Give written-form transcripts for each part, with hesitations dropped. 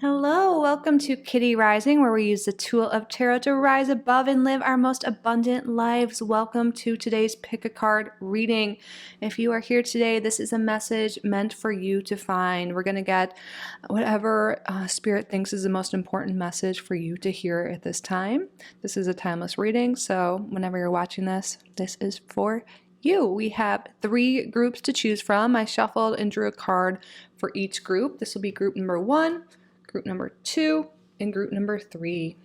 Hello, welcome to Kitty Rising, where we use the tool of tarot to rise above and live our most abundant lives. Welcome to today's Pick a Card reading. If you are here today, this is a message meant for you to find. We're going to get whatever Spirit thinks is the most important message for you to hear at this time. This is a timeless reading, so whenever you're watching this, this is for you. We have 3 groups to choose from. I shuffled and drew a card for each group. This will be group number 1. Group number 2, and group number 3.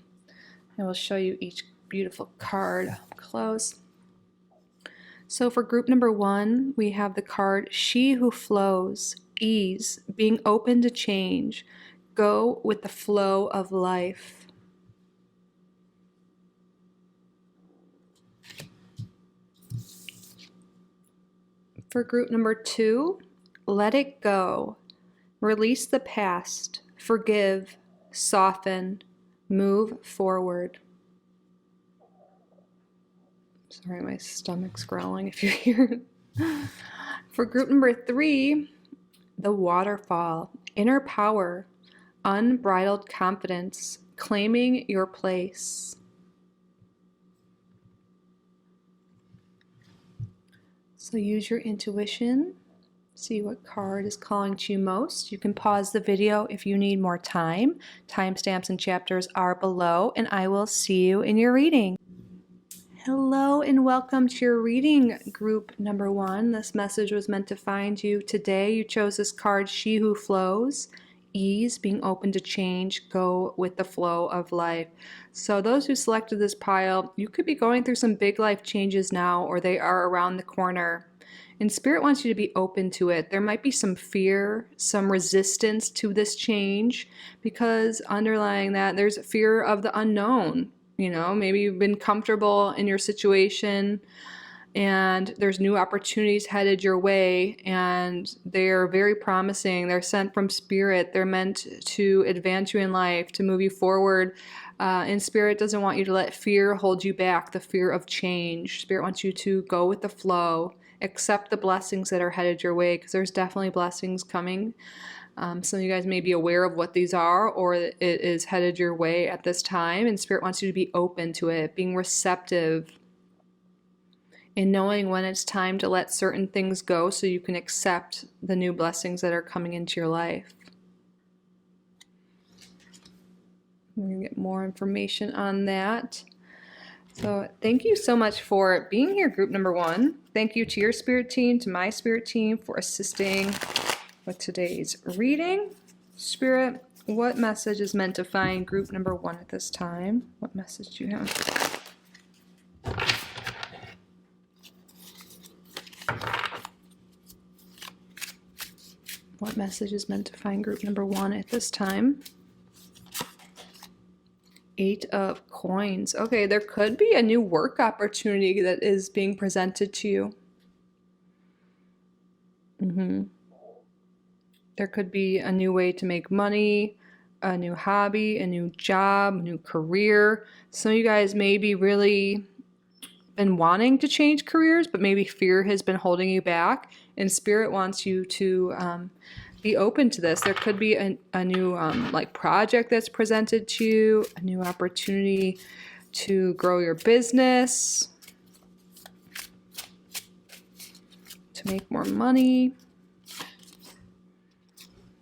I will show you each beautiful card up close. So for group number 1, we have the card She Who Flows, Ease, being open to change, go with the flow of life. For group number 2, Let It Go, release the past, forgive, soften, move forward. Sorry, my stomach's growling if you hear it. For group number 3, the waterfall, inner power, unbridled confidence, claiming your place. So use your intuition. See what card is calling to you most. You can pause the video if you need more time. Timestamps and chapters are below, and I will see you in your reading. Hello and welcome to your reading, group number 1. This message was meant to find you today. You chose this card, She Who Flows, Ease, being open to change, go with the flow of life. So those who selected this pile, you could be going through some big life changes now, or they are around the corner. And Spirit wants you to be open to it. There might be some fear, some resistance to this change, because underlying that, there's fear of the unknown. You know, maybe you've been comfortable in your situation and there's new opportunities headed your way, and they're very promising. They're sent from Spirit. They're meant to advance you in life, to move you forward. And Spirit doesn't want you to let fear hold you back, the fear of change. Spirit wants you to go with the flow. Accept the blessings that are headed your way, because there's definitely blessings coming. Some of you guys may be aware of what these are, or it is headed your way at this time, and Spirit wants you to be open to it, being receptive, and knowing when it's time to let certain things go so you can accept the new blessings that are coming into your life. We're going to get more information on that. So thank you so much for being here, group number 1. Thank you to your spirit team, to my spirit team, for assisting with today's reading. Spirit, what message is meant to find group number 1 at this time? What message do you have? What message is meant to find group number 1 at this time? 8 of coins. Okay, there could be a new work opportunity that is being presented to you. There could be a new way to make money, a new hobby, a new job, a new career. Some of you guys may be really been wanting to change careers, but maybe fear has been holding you back, and Spirit wants you to be open to this. There could be a new like project that's presented to you, a new opportunity to grow your business, to make more money.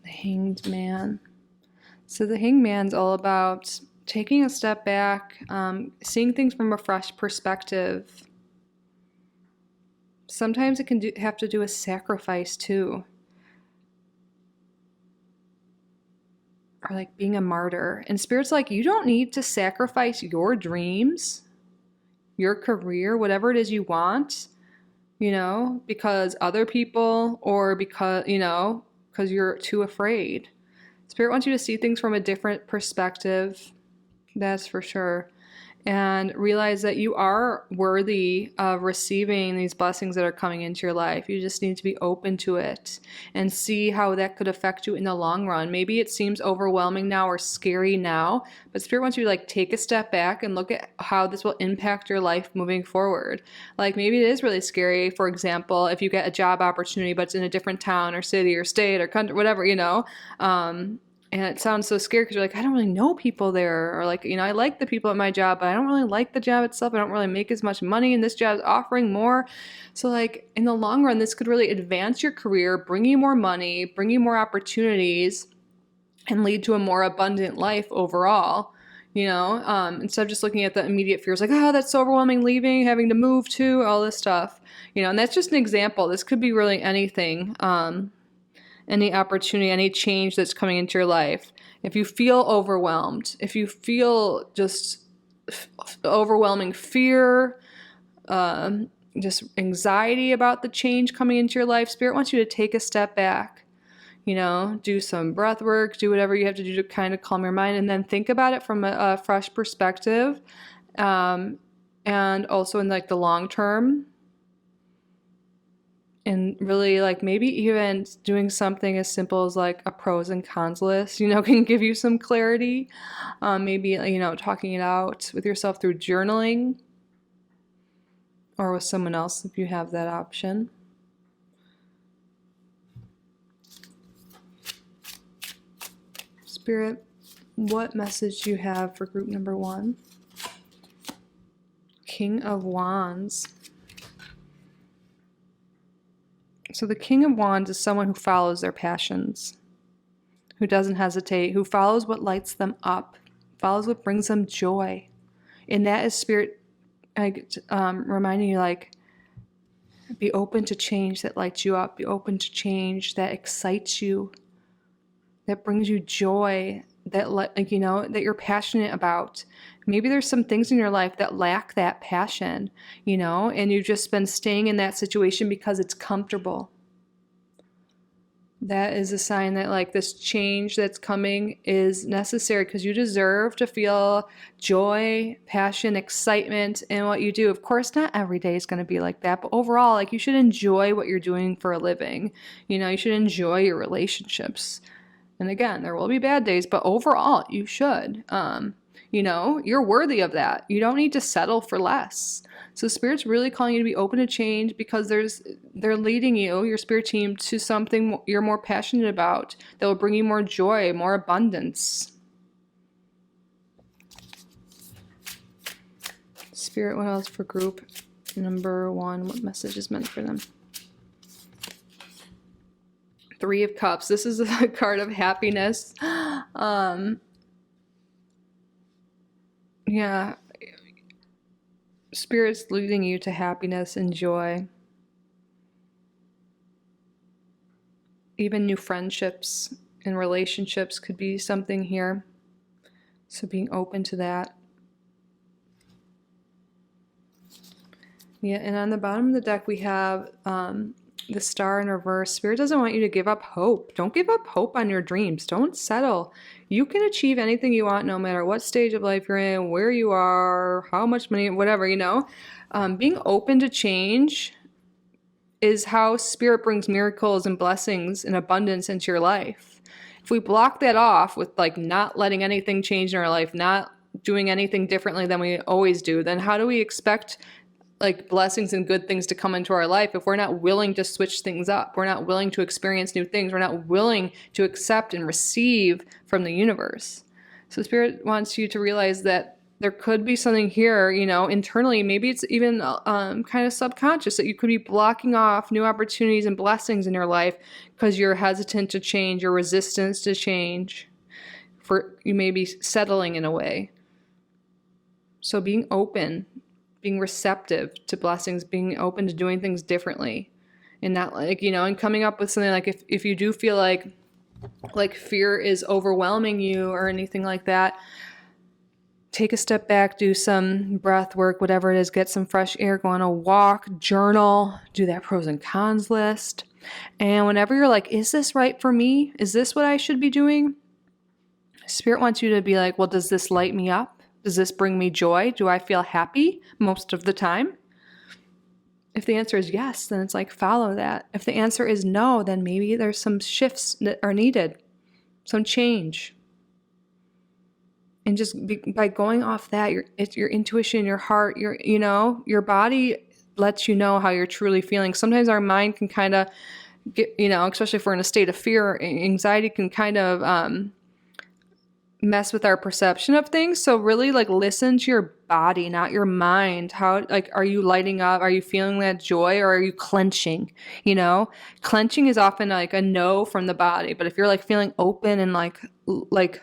The Hanged Man. So the Hanged Man's all about taking a step back, seeing things from a fresh perspective. Sometimes it can have to do with sacrifice too. Or like being a martyr. And Spirit's like, you don't need to sacrifice your dreams, your career, whatever it is you want, you know, because other people, or because, you know, because you're too afraid. Spirit wants you to see things from a different perspective, that's for sure. And realize that you are worthy of receiving these blessings that are coming into your life. You just need to be open to it and see how that could affect you in the long run. Maybe it seems overwhelming now or scary now, but Spirit wants you to like take a step back and look at how this will impact your life moving forward. Like maybe it is really scary, for example, if you get a job opportunity but it's in a different town or city or state or country, whatever, you know. And it sounds so scary because you're like, I don't really know people there. Or like, I like the people at my job, but I don't really like the job itself. I don't really make as much money, and this job is offering more. So like in the long run, this could really advance your career, bring you more money, bring you more opportunities, and lead to a more abundant life overall. Instead of just looking at the immediate fears, like, oh, that's so overwhelming, leaving, having to move to, all this stuff. And that's just an example. This could be really anything. Any opportunity, any change that's coming into your life. If you feel overwhelmed, if you feel just overwhelming fear, just anxiety about the change coming into your life, Spirit wants you to take a step back, do some breath work, do whatever you have to do to kind of calm your mind, and then think about it from a fresh perspective, and also in like the long term. And really, like, maybe even doing something as simple as like a pros and cons list, can give you some clarity. Maybe, talking it out with yourself through journaling or with someone else if you have that option. Spirit, what message do you have for group number 1? King of Wands. So the King of Wands is someone who follows their passions, who doesn't hesitate, who follows what lights them up, follows what brings them joy. And that is Spirit reminding you, like, be open to change that lights you up, be open to change that excites you, that brings you joy, that that you're passionate about. Maybe there's some things in your life that lack that passion, and you've just been staying in that situation because it's comfortable. That is a sign that like this change that's coming is necessary, because you deserve to feel joy, passion, excitement in what you do. Of course, not every day is going to be like that, but overall, like, you should enjoy what you're doing for a living. You should enjoy your relationships. And again, there will be bad days, but overall, you should. You're worthy of that. You don't need to settle for less. So Spirit's really calling you to be open to change, because they're leading you, your Spirit team, to something you're more passionate about that will bring you more joy, more abundance. Spirit, what else for group number 1? What message is meant for them? 3 of Cups. This is a card of happiness. Yeah. Spirit's leading you to happiness and joy. Even new friendships and relationships could be something here. So being open to that. Yeah, and on the bottom of the deck we have the Star in reverse. Spirit doesn't want you to give up hope. Don't give up hope on your dreams. Don't settle. You can achieve anything you want, no matter what stage of life you're in, where you are, how much money, whatever, Being open to change is how Spirit brings miracles and blessings and abundance into your life. If we block that off with like not letting anything change in our life, not doing anything differently than we always do, then how do we expect like blessings and good things to come into our life if we're not willing to switch things up? We're not willing to experience new things. We're not willing to accept and receive from the universe. So Spirit wants you to realize that there could be something here, internally. Maybe it's even kind of subconscious, that you could be blocking off new opportunities and blessings in your life because you're hesitant to change, your resistance to change, you may be settling in a way. So being open, being receptive to blessings, being open to doing things differently, and not like, and coming up with something like, if you do feel like fear is overwhelming you or anything like that, take a step back, do some breath work, whatever it is, get some fresh air, go on a walk, journal, do that pros and cons list. And whenever you're like, is this right for me? Is this what I should be doing? Spirit wants you to be like, well, does this light me up? Does this bring me joy? Do I feel happy most of the time? If the answer is yes, then it's like, follow that. If the answer is no, then maybe there's some shifts that are needed, some change. And just by going off that, it's your intuition, your heart, your body lets you know how you're truly feeling. Sometimes our mind can kind of get, especially if we're in a state of fear or anxiety, can kind of mess with our perception of things. So really like listen to your body, not your mind. How, like, are you lighting up? Are you feeling that joy, or are you clenching? You know, clenching is often like a no from the body. But if you're like feeling open and like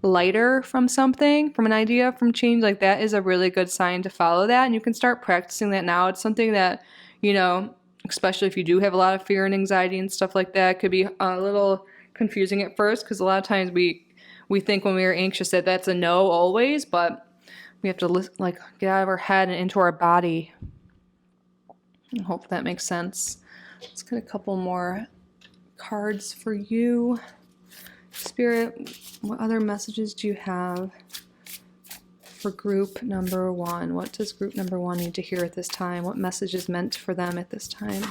lighter from something, from an idea, from change, like that is a really good sign to follow that. And you can start practicing that now. It's something that, you know, especially if you do have a lot of fear and anxiety and stuff like that, could be a little confusing at first, because a lot of times we think when we are anxious that that's a no always, but we have to like get out of our head and into our body. I hope that makes sense. Let's get a couple more cards for you. Spirit, what other messages do you have for group number 1? What does group number 1 need to hear at this time? What message is meant for them at this time?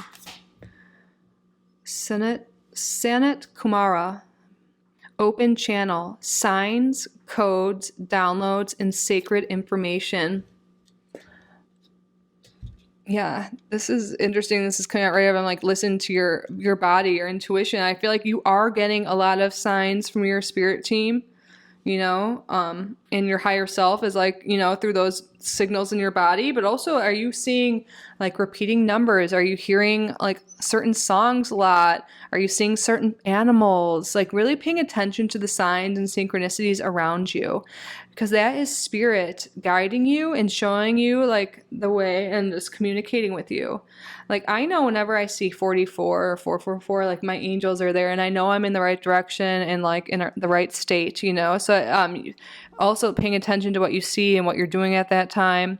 Sanat Kumara. Open channel, signs, codes, downloads, and sacred information. Yeah, this is interesting. This is coming out right up. I'm like, listen to your body, your intuition. I feel like you are getting a lot of signs from your spirit team, you know, and your higher self is like, you know, through those signals in your body. But also, are you seeing like repeating numbers? Are you hearing like certain songs a lot? Are you seeing certain animals? Like really paying attention to the signs and synchronicities around you, because that is spirit guiding you and showing you like the way and just communicating with you. Like I know whenever I see 44 or 444, like my angels are there, and I know I'm in the right direction and like in the right state, you know. So also paying attention to what you see and what you're doing at that time.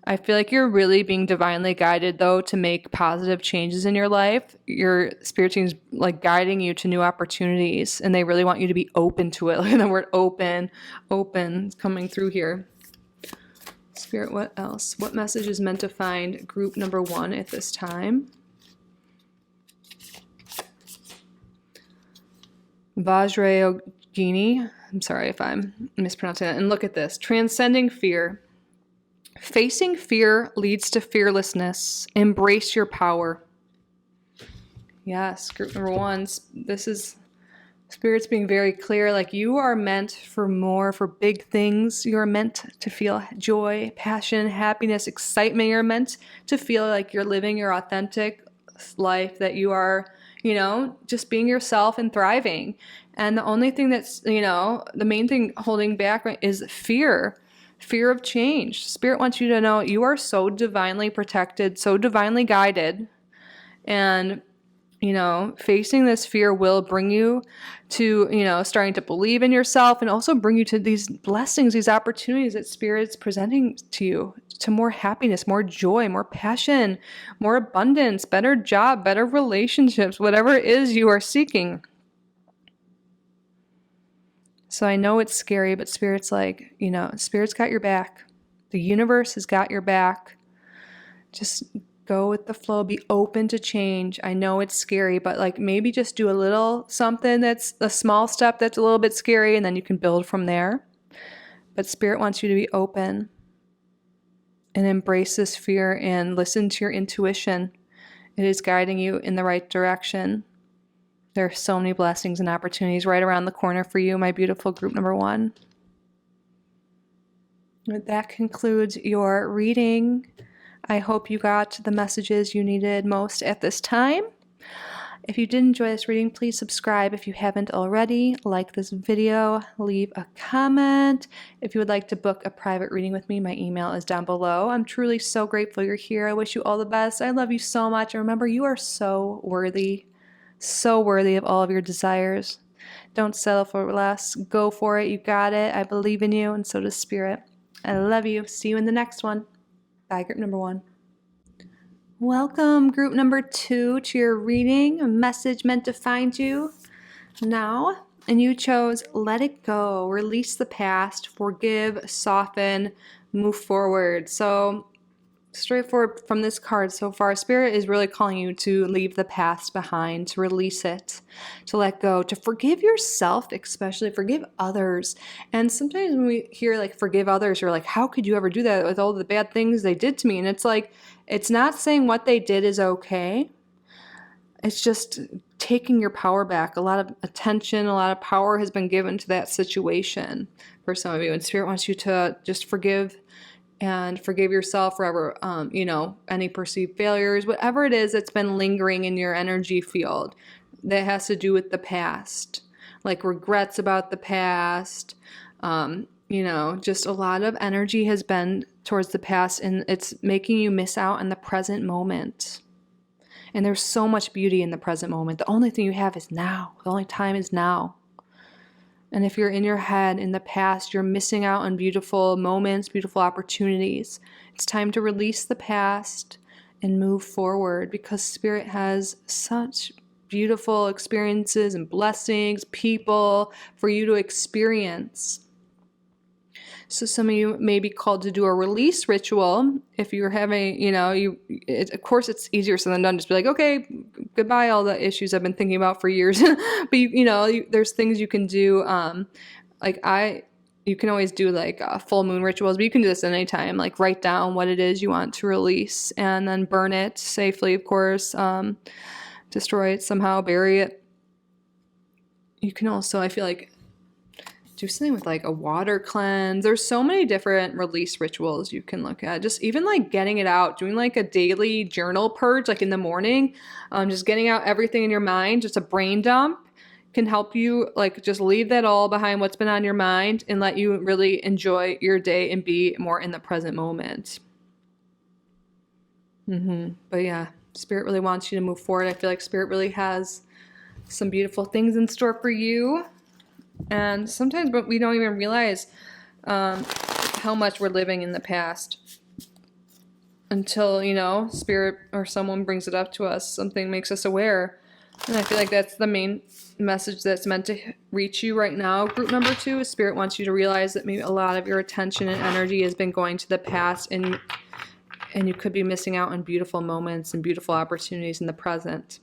I feel like you're really being divinely guided, though, to make positive changes in your life. Your spirit team's like guiding you to new opportunities, and they really want you to be open to it. Like the word open is coming through here. Spirit, what else? What message is meant to find group number 1 at this time? Vajrayogini. I'm sorry if I'm mispronouncing that. And look at this. Transcending fear. Facing fear leads to fearlessness. Embrace your power. Yes, group number 1. This is Spirit's being very clear. Like you are meant for more, for big things. You are meant to feel joy, passion, happiness, excitement. You're meant to feel like you're living your authentic life, that you are, you know, just being yourself and thriving. And the only thing that's, you know, the main thing holding back is fear of change. Spirit wants you to know you are so divinely protected, so divinely guided. And, you know, facing this fear will bring you to, you know, starting to believe in yourself, and also bring you to these blessings, these opportunities that Spirit's presenting to you, to more happiness, more joy, more passion, more abundance, better job, better relationships, whatever it is you are seeking. So I know it's scary, but Spirit's like, you know, Spirit's got your back. The universe has got your back. Just go with the flow. Be open to change. I know it's scary, but like maybe just do a little something that's a small step that's a little bit scary, and then you can build from there. But Spirit wants you to be open and embrace this fear and listen to your intuition. It is guiding you in the right direction. There are so many blessings and opportunities right around the corner for you, my beautiful group number 1. That concludes your reading. I hope you got the messages you needed most at this time. If you did enjoy this reading, please subscribe if you haven't already. Like this video, leave a comment. If you would like to book a private reading with me, my email is down below. I'm truly so grateful you're here. I wish you all the best. I love you so much. And remember, you are so worthy of all of your desires. Don't settle for less. Go for it. You got it. I believe in you, and so does Spirit. I love you. See you in the next one. Bye, group number 1. Welcome, group number 2, to your reading. A message meant to find you now. And you chose let it go, release the past, forgive, soften, move forward. So straightforward from this card so far, Spirit is really calling you to leave the past behind, to release it, to let go, to forgive yourself, especially forgive others. And sometimes when we hear like forgive others, you're like, how could you ever do that with all the bad things they did to me? And it's like, it's not saying what they did is okay. It's just taking your power back. A lot of attention, a lot of power has been given to that situation for some of you. And Spirit wants you to just forgive and forgive yourself forever, any perceived failures, whatever it is that's been lingering in your energy field that has to do with the past, like regrets about the past. Just a lot of energy has been towards the past, and it's making you miss out on the present moment. And there's so much beauty in the present moment. The only thing you have is now. The only time is now. And if you're in your head in the past, you're missing out on beautiful moments, beautiful opportunities. It's time to release the past and move forward, because Spirit has such beautiful experiences and blessings, people for you to experience. So some of you may be called to do a release ritual. If you're having, of course it's easier said than done. Just be like, okay, goodbye all the issues I've been thinking about for years. But there's things you can do. You can always do like full moon rituals, but you can do this at any time. Like write down what it is you want to release and then burn it safely, of course. Destroy it somehow, bury it. You can also, I feel like, do something with like a water cleanse. There's so many different release rituals you can look at. Just even like getting it out, doing like a daily journal purge, like in the morning, just getting out everything in your mind, just a brain dump can help you like just leave that all behind, what's been on your mind, and let you really enjoy your day and be more in the present moment. But yeah, Spirit really wants you to move forward. I feel like Spirit really has some beautiful things in store for you. And sometimes we don't even realize how much we're living in the past until, Spirit or someone brings it up to us. Something makes us aware. And I feel like that's the main message that's meant to reach you right now. Group number 2 is Spirit wants you to realize that maybe a lot of your attention and energy has been going to the past, and you could be missing out on beautiful moments and beautiful opportunities in the present.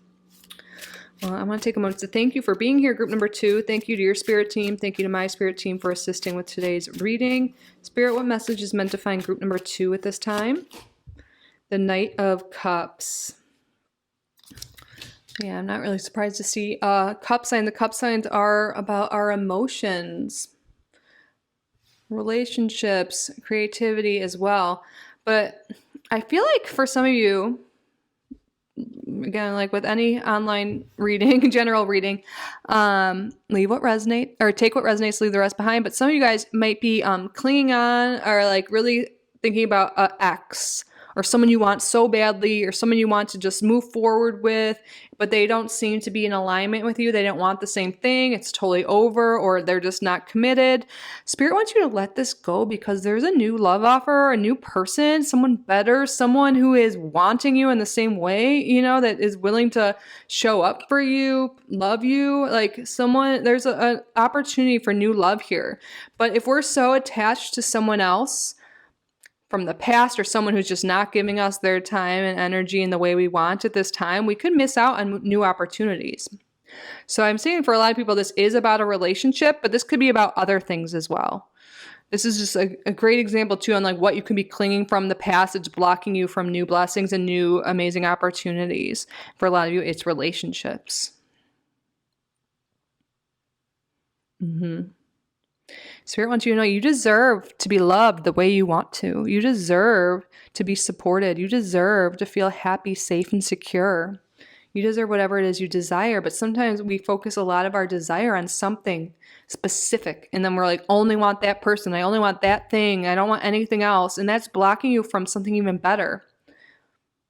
Well, I want to take a moment to thank you for being here, group number 2. Thank you to your Spirit team. Thank you to my Spirit team for assisting with today's reading. Spirit, what message is meant to find group number 2 at this time? The Knight of Cups. Yeah, I'm not really surprised to see cup sign. The cup signs are about our emotions, relationships, creativity as well. But I feel like for some of you, again, like with any online reading, general reading, leave what resonates, or take what resonates, leave the rest behind. But some of you guys might be clinging on, or like really thinking about an ex, or someone you want so badly, or someone you want to just move forward with, but they don't seem to be in alignment with you. They don't want the same thing. It's totally over, or they're just not committed. Spirit wants you to let this go, because there's a new love offer, a new person, someone better, someone who is wanting you in the same way, that is willing to show up for you, love you, like someone, there's an opportunity for new love here. But if we're so attached to someone else from the past, or someone who's just not giving us their time and energy in the way we want at this time, we could miss out on new opportunities. So I'm saying for a lot of people, this is about a relationship, but this could be about other things as well. This is just a great example too on like what you can be clinging from the past. It's blocking you from new blessings and new amazing opportunities. For a lot of you, it's relationships. Spirit wants you to know you deserve to be loved the way you want to. You deserve to be supported. You deserve to feel happy, safe, and secure. You deserve whatever it is you desire, but sometimes we focus a lot of our desire on something specific, and then we're like, only want that person. I only want that thing. I don't want anything else, and that's blocking you from something even better.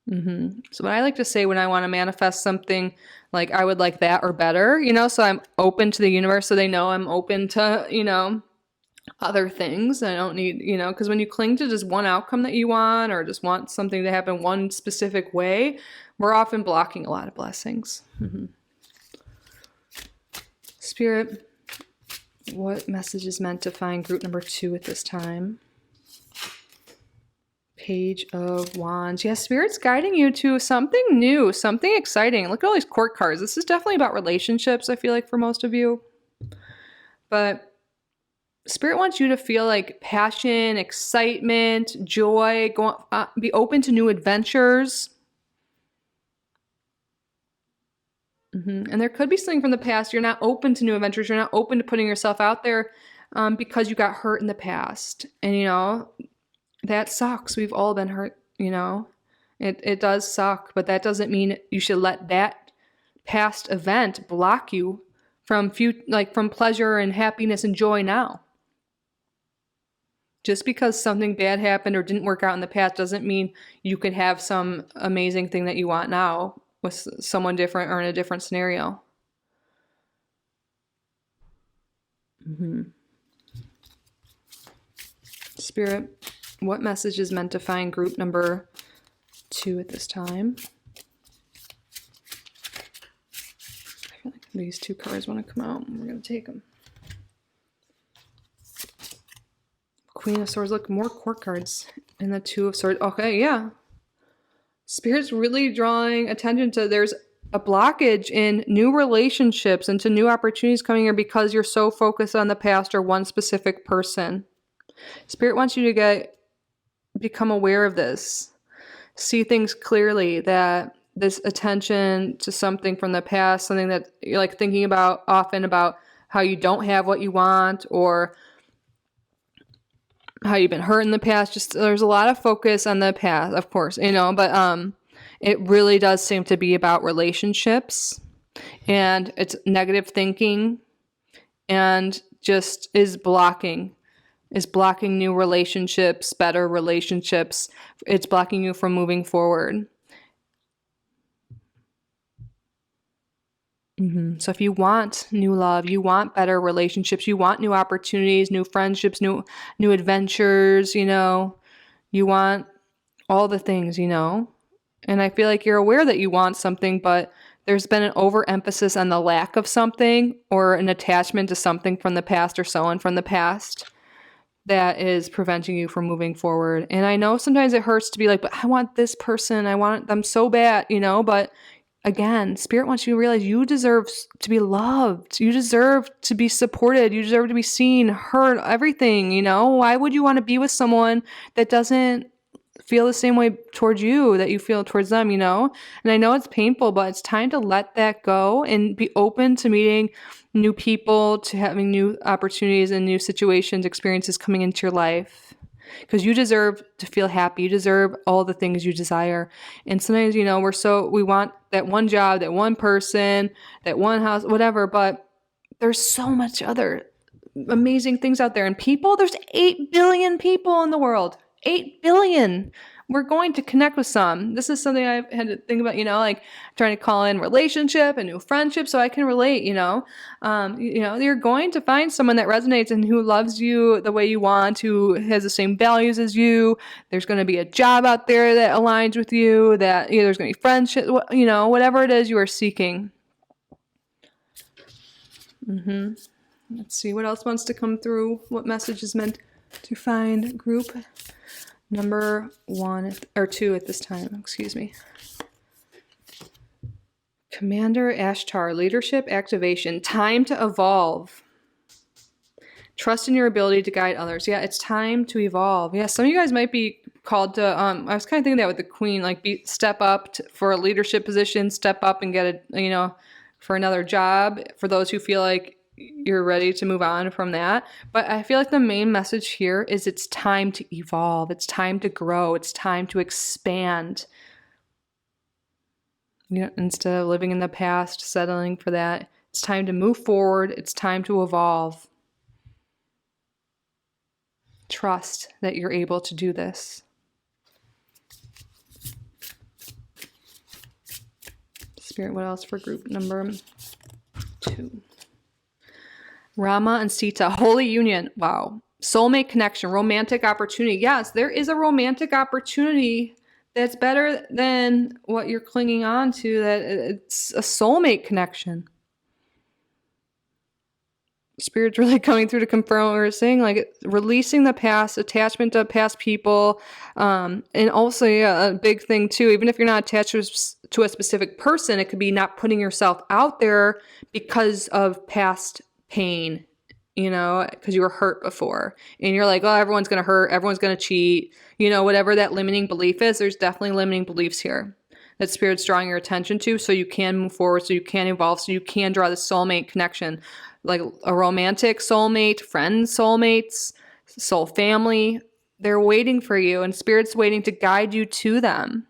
So what I like to say when I want to manifest something, like I would like that or better, so I'm open to the universe, so they know I'm open to, other things. I don't need, because when you cling to just one outcome that you want, or just want something to happen one specific way, we're often blocking a lot of blessings. Spirit, what message is meant to find group number 2 at this time? Page of Wands. Yes, Spirit's guiding you to something new, something exciting. Look at all these court cards. This is definitely about relationships, I feel like, for most of you. But Spirit wants you to feel like passion, excitement, joy, be open to new adventures. And there could be something from the past. You're not open to new adventures. You're not open to putting yourself out there because you got hurt in the past. And, you know, that sucks. We've all been hurt, you know. It does suck, but that doesn't mean you should let that past event block you from from pleasure and happiness and joy now. Just because something bad happened or didn't work out in the past doesn't mean you could have some amazing thing that you want now with someone different or in a different scenario. Spirit, what message is meant to find group number 2 at this time? I feel like these 2 cards want to come out and we're going to take them. Queen of Swords, look, more court cards. And the 2 of Swords. Okay, yeah. Spirit's really drawing attention to there's a blockage in new relationships and to new opportunities coming here because you're so focused on the past or one specific person. Spirit wants you to become aware of this. See things clearly, that this attention to something from the past, something that you're like thinking about often about how you don't have what you want or how you've been hurt in the past. Just there's a lot of focus on the past, of course, you know, but it really does seem to be about relationships, and it's negative thinking and just is blocking new relationships, better relationships. It's blocking you from moving forward. So if you want new love, you want better relationships, you want new opportunities, new friendships, new adventures, you know, you want all the things, you know, and I feel like you're aware that you want something, but there's been an overemphasis on the lack of something or an attachment to something from the past or someone from the past that is preventing you from moving forward. And I know sometimes it hurts to be like, but I want this person, I want them so bad, you know, but again, Spirit wants you to realize you deserve to be loved. You deserve to be supported. You deserve to be seen, heard, everything, you know? Why would you want to be with someone that doesn't feel the same way towards you that you feel towards them, you know? And I know it's painful, but it's time to let that go and be open to meeting new people, to having new opportunities and new situations, experiences coming into your life. Because you deserve to feel happy. You deserve all the things you desire. And sometimes, you know, we want that one job, that one person, that one house, whatever. But there's so much other amazing things out there. And people, there's 8 billion people in the world. 8 billion. We're going to connect with some. This is something I've had to think about, you know, like trying to call in relationship and new friendship so I can relate, you know. You're going to find someone that resonates and who loves you the way you want, who has the same values as you. There's going to be a job out there that aligns with you, that there's going to be friendship, you know, whatever it is you are seeking. Let's see what else wants to come through. What message is meant to find group number 1 or 2 at this time, excuse me. Commander Ashtar, leadership activation, time to evolve. Trust in your ability to guide others. Yeah, it's time to evolve. Yeah, some of you guys might be called to, I was kind of thinking that with the Queen, like step up for a leadership position, step up and get for another job, for those who feel like you're ready to move on from that. But I feel like the main message here is it's time to evolve. It's time to grow. It's time to expand. Instead of living in the past, settling for that, it's time to move forward. It's time to evolve. Trust that you're able to do this. Spirit, what else for group number 2? Rama and Sita, holy union. Wow. Soulmate connection, romantic opportunity. Yes, there is a romantic opportunity that's better than what you're clinging on to, that it's a soulmate connection. Spirit's really coming through to confirm what we were saying, like releasing the past, attachment to past people, and also a big thing too, even if you're not attached to a specific person, it could be not putting yourself out there because of past pain, because you were hurt before. And you're like, oh, everyone's going to hurt, everyone's going to cheat, whatever that limiting belief is, there's definitely limiting beliefs here. that Spirit's drawing your attention to, so you can move forward, so you can evolve, so you can draw the soulmate connection, like a romantic soulmate, friends, soulmates, soul family. They're waiting for you, and Spirit's waiting to guide you to them.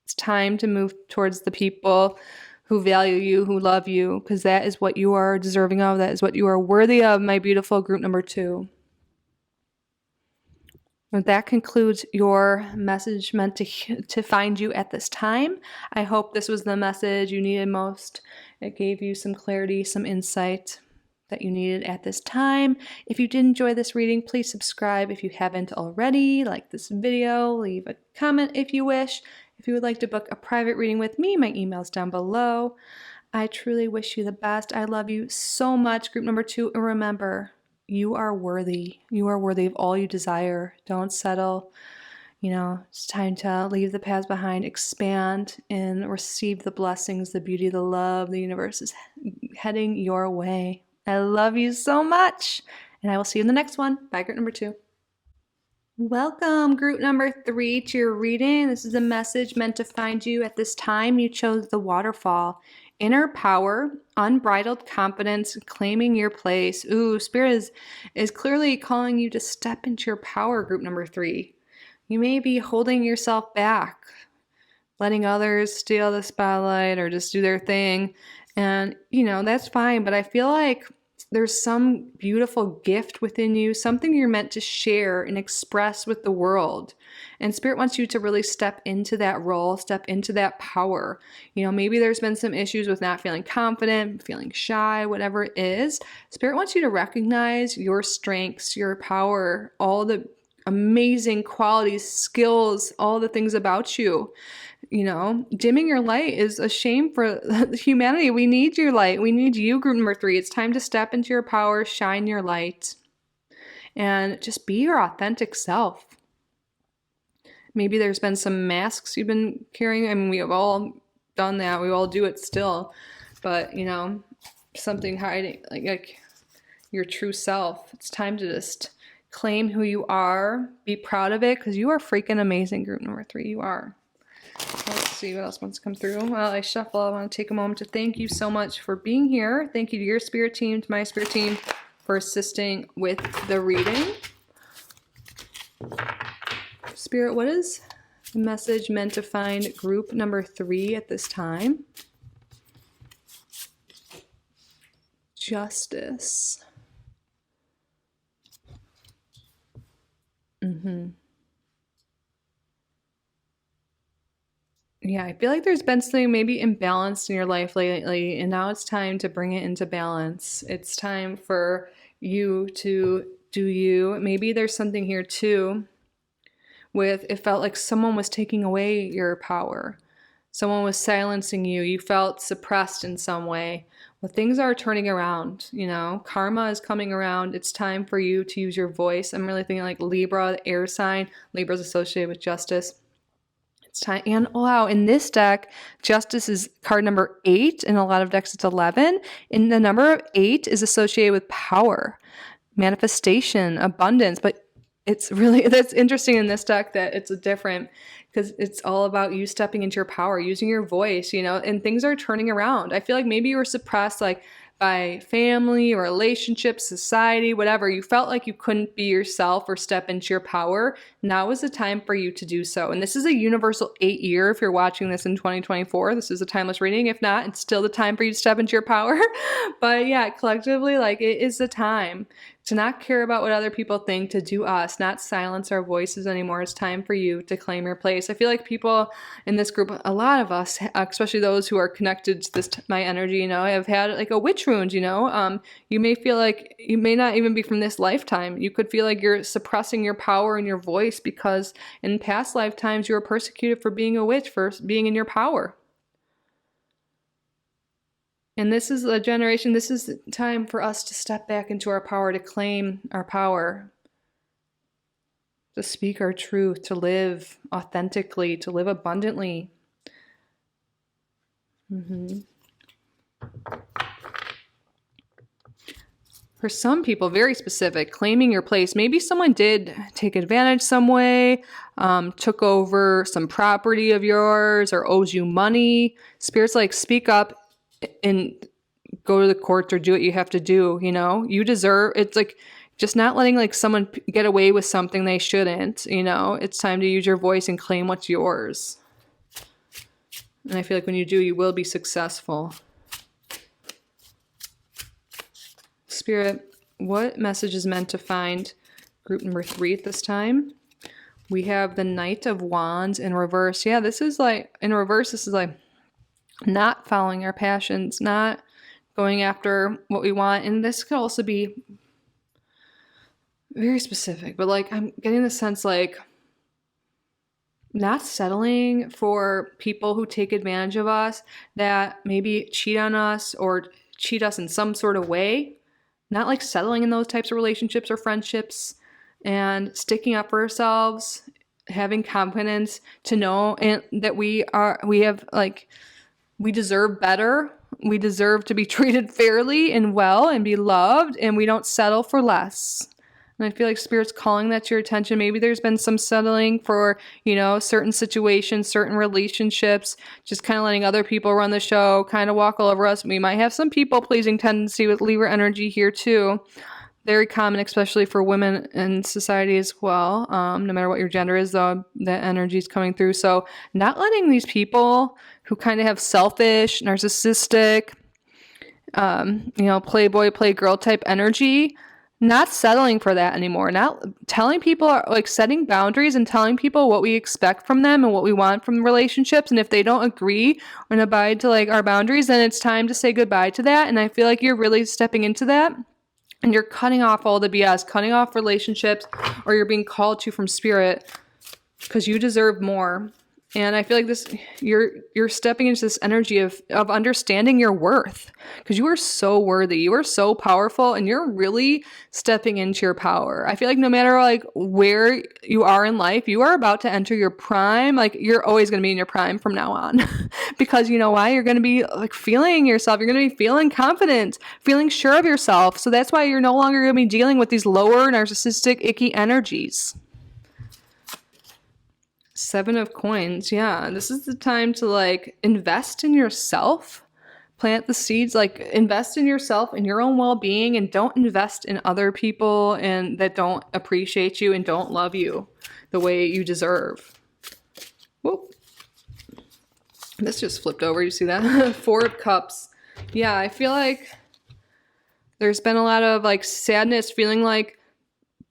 It's time to move towards the people who value you, who love you, because that is what you are deserving of. That is what you are worthy of, my beautiful group number 2. And that concludes your message meant to find you at this time. I hope this was the message you needed most. It gave you some clarity, some insight that you needed at this time. If you did enjoy this reading, please subscribe if you haven't already. Like this video, leave a comment if you wish. If you would like to book a private reading with me, my email's down below. I truly wish you the best. I love you so much, group number 2. And remember, you are worthy. You are worthy of all you desire. Don't settle. It's time to leave the past behind, expand, and receive the blessings, the beauty, the love. The universe is heading your way. I love you so much. And I will see you in the next one. Bye, group number 2. Welcome, group number 3, to your reading. This is a message meant to find you at this time. You chose the waterfall. Inner power, unbridled confidence, claiming your place. Ooh, Spirit is clearly calling you to step into your power, group number 3. You may be holding yourself back, letting others steal the spotlight or just do their thing. And, that's fine. But I feel like there's some beautiful gift within you, something you're meant to share and express with the world. And Spirit wants you to really step into that role, step into that power. Maybe there's been some issues with not feeling confident, feeling shy, whatever it is. Spirit wants you to recognize your strengths, your power, all the amazing qualities, skills, all the things about you. Dimming your light is a shame for humanity. We need your light. We need you, group number 3. It's time to step into your power, shine your light, and just be your authentic self. Maybe there's been some masks you've been carrying. I mean, we have all done that. We all do it still. But, something hiding, like your true self. It's time to just claim who you are. Be proud of it, because you are freaking amazing, group number 3. You are. Let's see what else wants to come through. While I shuffle, I want to take a moment to thank you so much for being here. Thank you to your spirit team, to my spirit team, for assisting with the reading. Spirit, what is the message meant to find group number 3 at this time? Justice. Yeah, I feel like there's been something maybe imbalanced in your life lately, and now it's time to bring it into balance. It's time for you to do you. Maybe there's something here too with it felt like someone was taking away your power. Someone was silencing you. You felt suppressed in some way. Well, things are turning around, Karma is coming around. It's time for you to use your voice. I'm really thinking like Libra, the air sign. Libra is associated with justice. Time. And wow, in this deck, Justice is card number 8. In a lot of decks, it's 11. And the number of 8 is associated with power, manifestation, abundance. But that's interesting in this deck that it's different, because it's all about you stepping into your power, using your voice, and things are turning around. I feel like maybe you were suppressed, like by family or relationships, society, whatever. You felt like you couldn't be yourself or step into your power. Now is the time for you to do so. And this is a universal 8 year. If you're watching this in 2024, this is a timeless reading. If not, it's still the time for you to step into your power. But yeah, collectively, it is the time to not care about what other people think, to do us, not silence our voices anymore. It's time for you to claim your place. I feel like people in this group, a lot of us, especially those who are connected to this, my energy, have had like a witch wound, you may feel like you may not even be from this lifetime. You could feel like you're suppressing your power and your voice because in past lifetimes you were persecuted for being a witch, for being in your power. And this is a generation, this is time for us to step back into our power, to claim our power, to speak our truth, to live authentically, to live abundantly. For some people, very specific, claiming your place. Maybe someone did take advantage some way, took over some property of yours, or owes you money. Spirit's like, speak up and go to the courts or do what you have to do. You know, you deserve, it's like just not letting like someone get away with something they shouldn't. You know, it's time to use your voice and claim what's yours. And I feel like when you do, you will be successful. Spirit, what message is meant to find group number 3 at this time? We have the Knight of Wands in reverse. Yeah, this is like, in reverse, this is like not following our passions, not going after what we want. And this could also be very specific, but like I'm getting the sense like not settling for people who take advantage of us, that maybe cheat on us or cheat us in some sort of way. Not like settling in those types of relationships or friendships, and sticking up for ourselves, having confidence to know and that we deserve better. We deserve to be treated fairly and well and be loved, and we don't settle for less. And I feel like Spirit's calling that to your attention. Maybe there's been some settling for, you know, certain situations, certain relationships, just kind of letting other people run the show, kind of walk all over us. We might have some people-pleasing tendency with Libra energy here too. Very common, especially for women in society as well. No matter what your gender is, though, that energy is coming through. So not letting these people who kind of have selfish, narcissistic, playboy, playgirl type energy, not settling for that anymore. Not telling people, like setting boundaries and telling people what we expect from them and what we want from relationships. And if they don't agree and abide to like our boundaries, then it's time to say goodbye to that. And I feel like you're really stepping into that. And you're cutting off all the BS, cutting off relationships, or you're being called to from Spirit because you deserve more. And I feel like this, you're stepping into this energy of understanding your worth, because you are so worthy. You are so powerful, and you're really stepping into your power. I feel like no matter like where you are in life, you are about to enter your prime. Like you're always going to be in your prime from now on, because you know why? You're going to be like feeling yourself. You're going to be feeling confident, feeling sure of yourself. So that's why you're no longer going to be dealing with these lower narcissistic, icky energies. 7 of Coins. Yeah, this is the time to like invest in yourself, plant the seeds, like invest in yourself and your own well-being, and don't invest in other people and that don't appreciate you and don't love you the way you deserve. Whoop. This just flipped over. You see that? 4 of Cups. Yeah, I feel like there's been a lot of like sadness, feeling like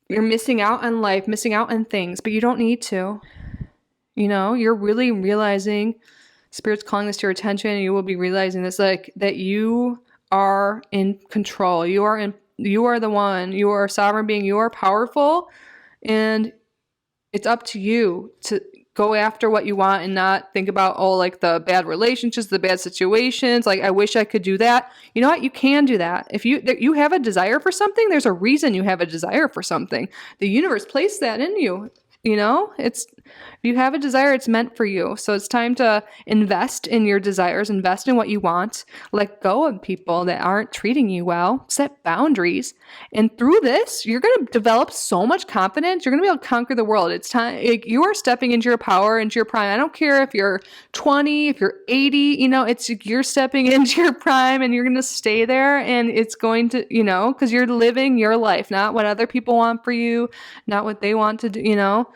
you're missing out on life, missing out on things, but you don't need to. You know, you're really realizing, Spirit's calling this to your attention, and you will be realizing this, like that you are in control. You are the one. You are a sovereign being. You are powerful, and it's up to you to go after what you want and not think about, oh, like the bad relationships, the bad situations. Like, I wish I could do that. You know what? You can do that. If you have a desire for something, there's a reason you have a desire for something. The universe placed that in you. You know, if you have a desire, it's meant for you. So it's time to invest in your desires, invest in what you want, let go of people that aren't treating you well, set boundaries. And through this, you're going to develop so much confidence. You're going to be able to conquer the world. It's time, like, you are stepping into your power, into your prime. I don't care if you're 20, if you're 80, you know, you're stepping into your prime, and you're going to stay there, and it's going to, you know, because you're living your life, not what other people want for you, not what they want to do, you know.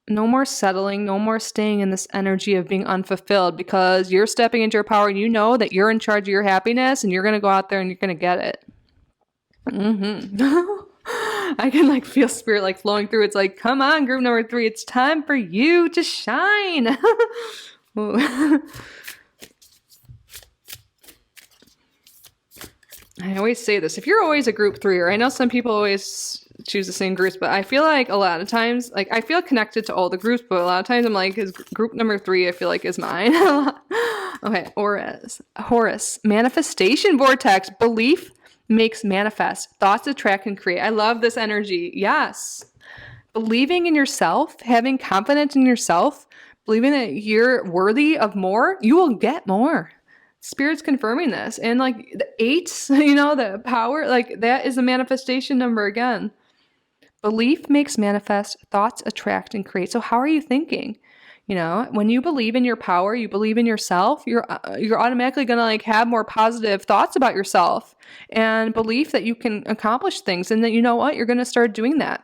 No more settling, no more staying in this energy of being unfulfilled, because you're stepping into your power and you know that you're in charge of your happiness, and you're going to go out there and you're going to get it. I can like feel Spirit like flowing through. It's like, come on, group number 3. It's time for you to shine. I always say this. If you're always a group 3er, I know some people always choose the same groups, but I feel like a lot of times, like I feel connected to all the groups, but a lot of times I'm like, is group number 3, I feel like is mine. Okay, Horus, manifestation vortex. Belief makes manifest. Thoughts attract and create. I love this energy. Yes. Believing in yourself, having confidence in yourself, believing that you're worthy of more, you will get more. Spirit's confirming this. And like the 8, you know, the power, like that is a manifestation number again. Belief makes manifest, thoughts attract and create. So how are you thinking? You know, when you believe in your power, you believe in yourself, you're automatically going to like have more positive thoughts about yourself and belief that you can accomplish things, and that, you know what, you're going to start doing that.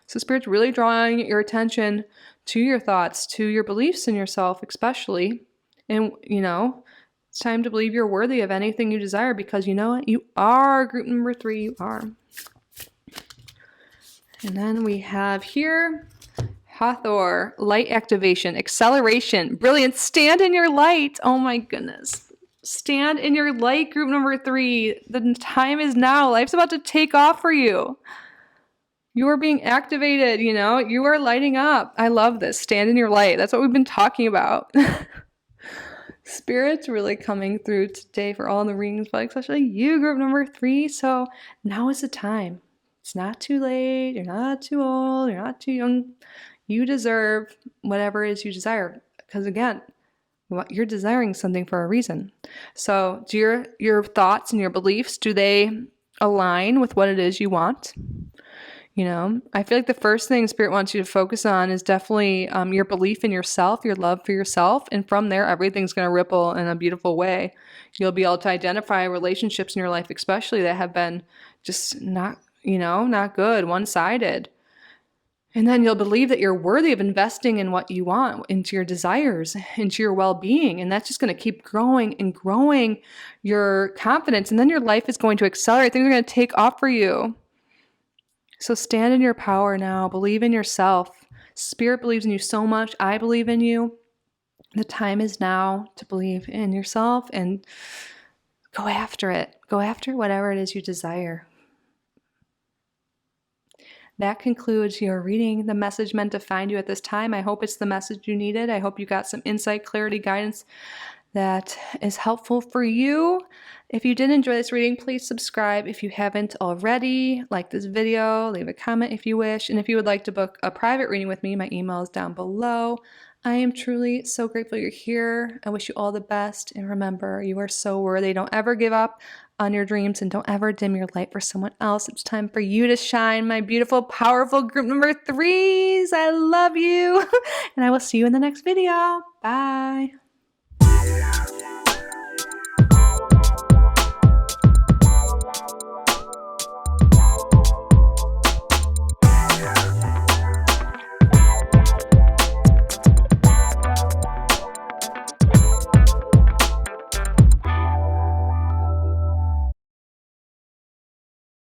So Spirit's really drawing your attention to your thoughts, to your beliefs in yourself, especially. And, you know, it's time to believe you're worthy of anything you desire, because you know what? You are group number 3. You are. And then we have here Hathor, light activation, acceleration, brilliance, stand in your light. Oh my goodness. Stand in your light, group number 3. The time is now. Life's about to take off for you. You are being activated, you know, you are lighting up. I love this. Stand in your light. That's what we've been talking about. Spirit's really coming through today for all the readings, but especially you, group number 3. So now is the time. It's not too late. You're not too old. You're not too young. You deserve whatever it is you desire. Because again, you're desiring something for a reason. So do your thoughts and your beliefs, do they align with what it is you want? You know, I feel like the first thing Spirit wants you to focus on is definitely your belief in yourself, your love for yourself. And from there, everything's going to ripple in a beautiful way. You'll be able to identify relationships in your life, especially that have been just not, you know, not good, one-sided. And then you'll believe that you're worthy of investing in what you want, into your desires, into your well-being. And that's just going to keep growing and growing your confidence. And then your life is going to accelerate. Things are going to take off for you. So stand in your power now. Believe in yourself. Spirit believes in you so much. I believe in you. The time is now to believe in yourself and go after it. Go after whatever it is you desire. That concludes your reading. The message meant to find you at this time. I hope it's the message you needed. I hope you got some insight, clarity, guidance that is helpful for you. If you did enjoy this reading, please subscribe if you haven't already. Like this video, leave a comment if you wish. And if you would like to book a private reading with me, my email is down below. I am truly so grateful you're here. I wish you all the best. And remember, you are so worthy. Don't ever give up on your dreams, and don't ever dim your light for someone else. It's time for you to shine, my beautiful, powerful group number 3s. I love you. And I will see you in the next video. Bye.